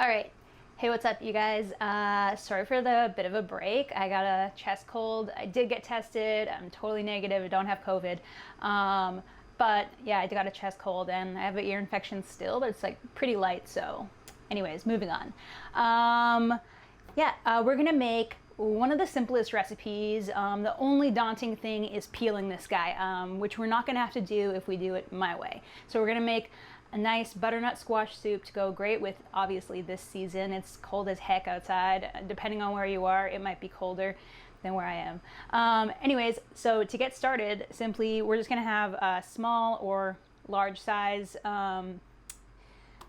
All right. Hey, what's up, you guys? Sorry for the bit of a break. I got a chest cold. I did get tested. I'm totally negative. I don't have COVID. But yeah, I got a chest cold and I have an ear infection still, but it's like pretty light. So anyways, moving on. We're gonna make one of the simplest recipes. The only daunting thing is peeling this guy, which we're not gonna have to do if we do it my way. So we're gonna make a nice butternut squash soup to go great with, obviously, this season. It's cold as heck outside. Depending on where you are, it might be colder than where I am. Anyways, so to get started, simply, we're just gonna have a small or large size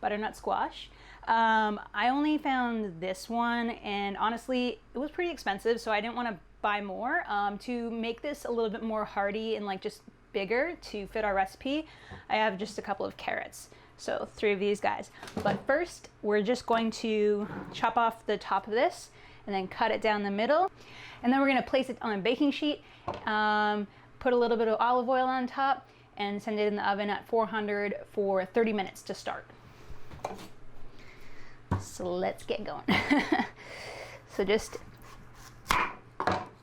butternut squash. I only found this one, and honestly, it was pretty expensive, so I didn't want to buy more. To make this a little bit more hearty and like just bigger to fit our recipe, I have just a couple of carrots. So 3 of these guys. But first, we're just going to chop off the top of this and then cut it down the middle. And then we're gonna place it on a baking sheet, put a little bit of olive oil on top, and send it in the oven at 400 for 30 minutes to start. So let's get going. So just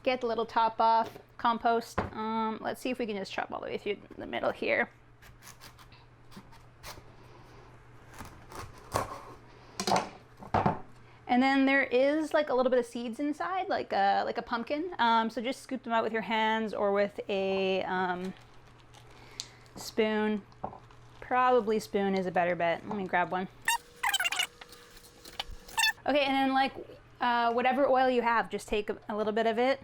get the little top off, compost. Let's see if we can just chop all the way through the middle here. And then there is like a little bit of seeds inside, like a pumpkin. So just scoop them out with your hands or with a spoon. Probably spoon is a better bet. Let me grab one. Okay, and then like whatever oil you have, just take a little bit of it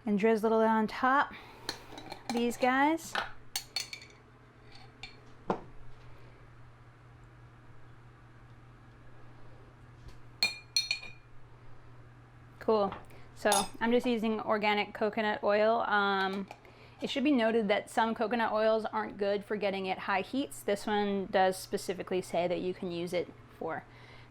and drizzle it on top. These guys. Cool. So I'm just using organic coconut oil. It should be noted that some coconut oils aren't good for getting at high heats. This one does specifically say that you can use it for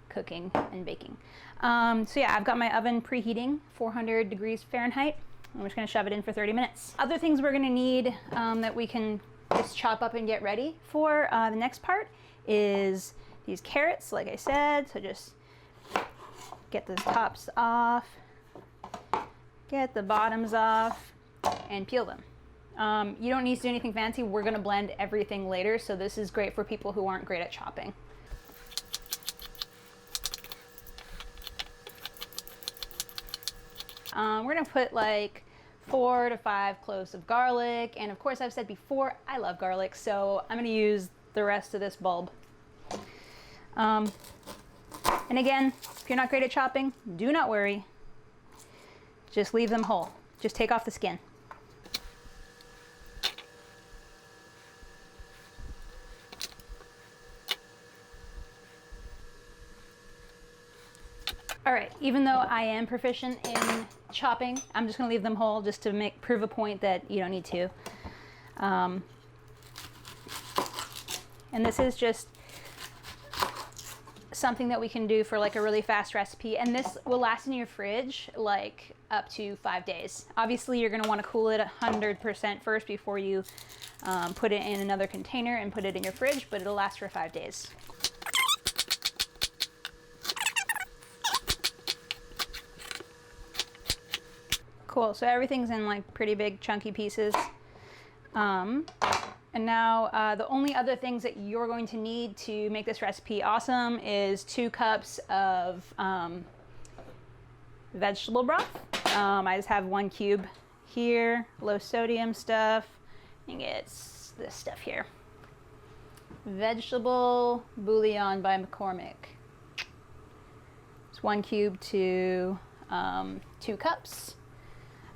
cooking and baking. So yeah, I've got my oven preheating 400 degrees Fahrenheit. I'm just gonna shove it in for 30 minutes. Other things we're gonna need that we can just chop up and get ready for the next part is these carrots, like I said. So just get the tops off, get the bottoms off, and peel them. You don't need to do anything fancy. We're gonna blend everything later, so this is great for people who aren't great at chopping. We're gonna put like 4 to 5 cloves of garlic, and of course I've said before, I love garlic, so I'm gonna use the rest of this bulb. And again, if you're not great at chopping, do not worry. Just leave them whole. Just take off the skin. All right, even though I am proficient in chopping, I'm just gonna leave them whole just to prove a point that you don't need to. And this is just something that we can do for like a really fast recipe, and this will last in your fridge like up to 5 days. Obviously, you're gonna wanna cool it 100% first before you put it in another container and put it in your fridge, but it'll last for 5 days. Cool, so everything's in like pretty big chunky pieces. And now the only other things that you're going to need to make this recipe awesome is 2 cups of vegetable broth. I just have 1 cube here, low sodium stuff. I think it's this stuff here. Vegetable bouillon by McCormick. It's 1 cube to 2 cups.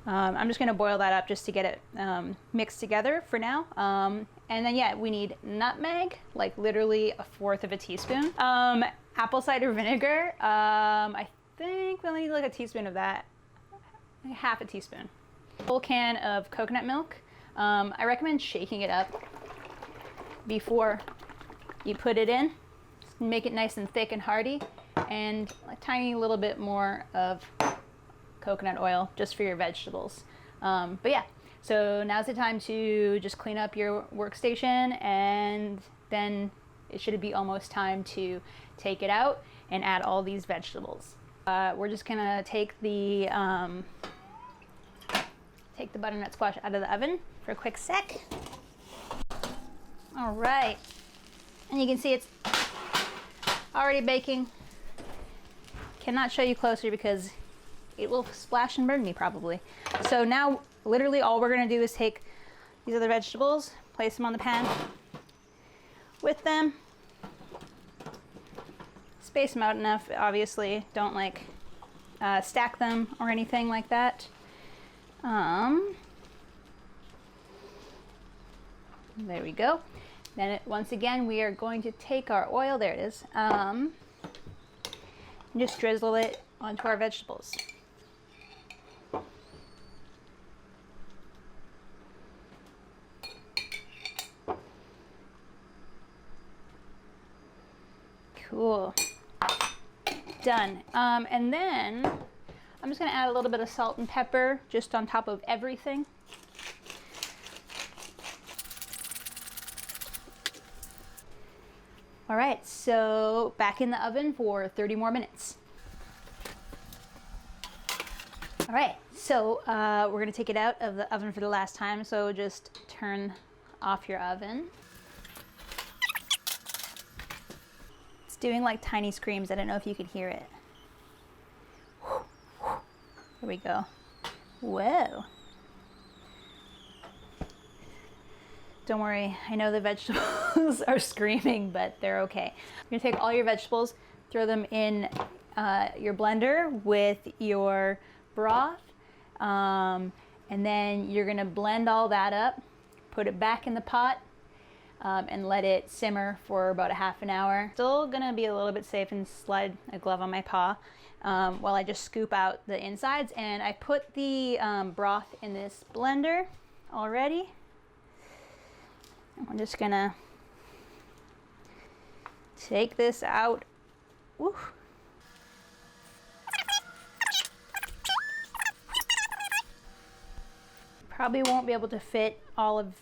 I'm just gonna boil that up just to get it mixed together for now. And then yeah, we need nutmeg, like literally 1/4 of a teaspoon. Apple cider vinegar, I think we'll need like a teaspoon of that, like 1/2 a teaspoon. Full can of coconut milk. I recommend shaking it up before you put it in. Just make it nice and thick and hearty, and a tiny little bit more of coconut oil just for your vegetables. But yeah, so now's the time to just clean up your workstation and then it should be almost time to take it out and add all these vegetables. We're just gonna take the butternut squash out of the oven for a quick sec. All right, and you can see it's already baking. Cannot show you closer because it will splash and burn me probably. So now literally all we're gonna do is take these other vegetables, place them on the pan with them, space them out enough, obviously. Don't like stack them or anything like that. There we go. Then once again, we are going to take our oil, there it is, and just drizzle it onto our vegetables. Cool. Done. And then I'm just going to add a little bit of salt and pepper just on top of everything. All right, so back in the oven for 30 more minutes. All right, so we're gonna take it out of the oven for the last time, so just turn off your oven. It's doing like tiny screams. I don't know if you could hear it. There we go. Whoa. Don't worry, I know the vegetables are screaming, but they're okay. You're gonna take all your vegetables, throw them in your blender with your broth, and then you're gonna blend all that up, put it back in the pot, and let it simmer for about a half an hour. Still gonna be a little bit safe and slide a glove on my paw while I just scoop out the insides. And I put the broth in this blender already. I'm just gonna take this out. Woo. Probably won't be able to fit all of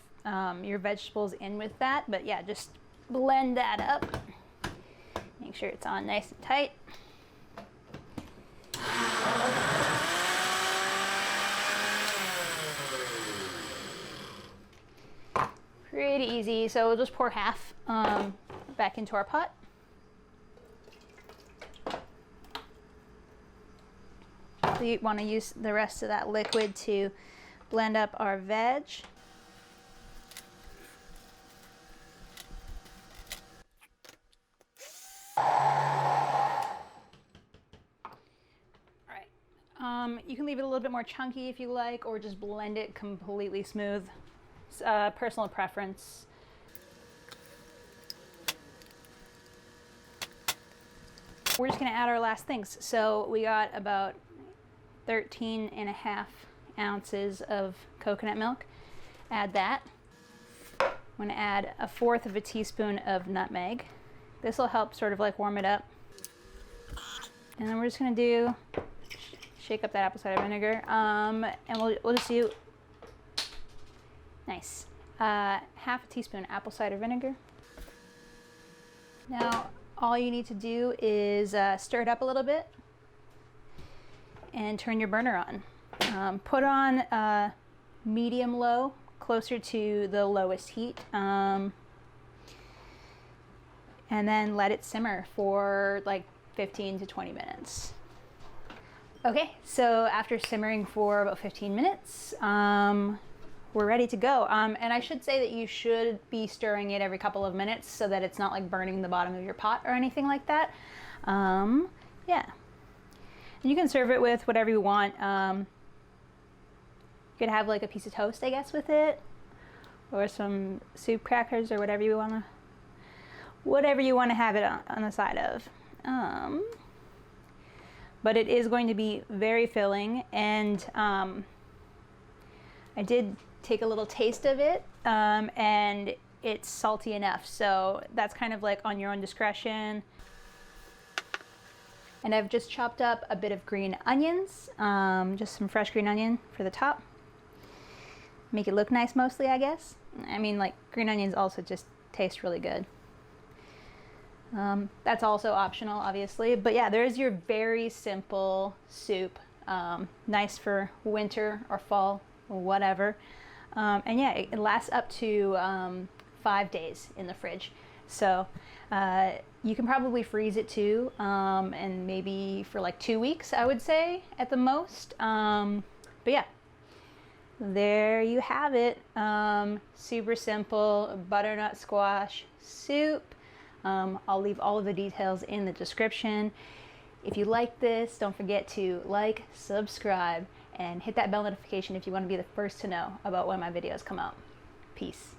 your vegetables in with that, but yeah, just blend that up. Make sure it's on nice and tight. Pretty easy, so we'll just pour half back into our pot. We want to use the rest of that liquid to blend up our veg. You can leave it a little bit more chunky if you like, or just blend it completely smooth. It's personal preference. We're just gonna add our last things. So we got about 13.5 ounces of coconut milk. Add that. I'm gonna add 1/4 of a teaspoon of nutmeg. This will help sort of like warm it up. And then we're just gonna shake up that apple cider vinegar, and we'll just do, nice, 1/2 teaspoon apple cider vinegar. Now all you need to do is stir it up a little bit and turn your burner on. Put on medium low, closer to the lowest heat, and then let it simmer for like 15 to 20 minutes. Okay, so after simmering for about 15 minutes, we're ready to go. And I should say that you should be stirring it every couple of minutes so that it's not like burning the bottom of your pot or anything like that. Yeah. And you can serve it with whatever you want. You could have like a piece of toast, I guess, with it, or some soup crackers or whatever you want to have it on the side of. But it is going to be very filling, and I did take a little taste of it, and it's salty enough, so that's kind of like on your own discretion. And I've just chopped up a bit of green onions, just some fresh green onion for the top. Make it look nice mostly, I guess. I mean, like, green onions also just taste really good. That's also optional, obviously. But yeah, there's your very simple soup. Nice for winter or fall, or whatever. And yeah, it lasts up to 5 days in the fridge. So you can probably freeze it too, and maybe for like 2 weeks, I would say, at the most. But yeah, there you have it. Super simple butternut squash soup. I'll leave all of the details in the description. If you like this, don't forget to like, subscribe, and hit that bell notification if you want to be the first to know about when my videos come out. Peace.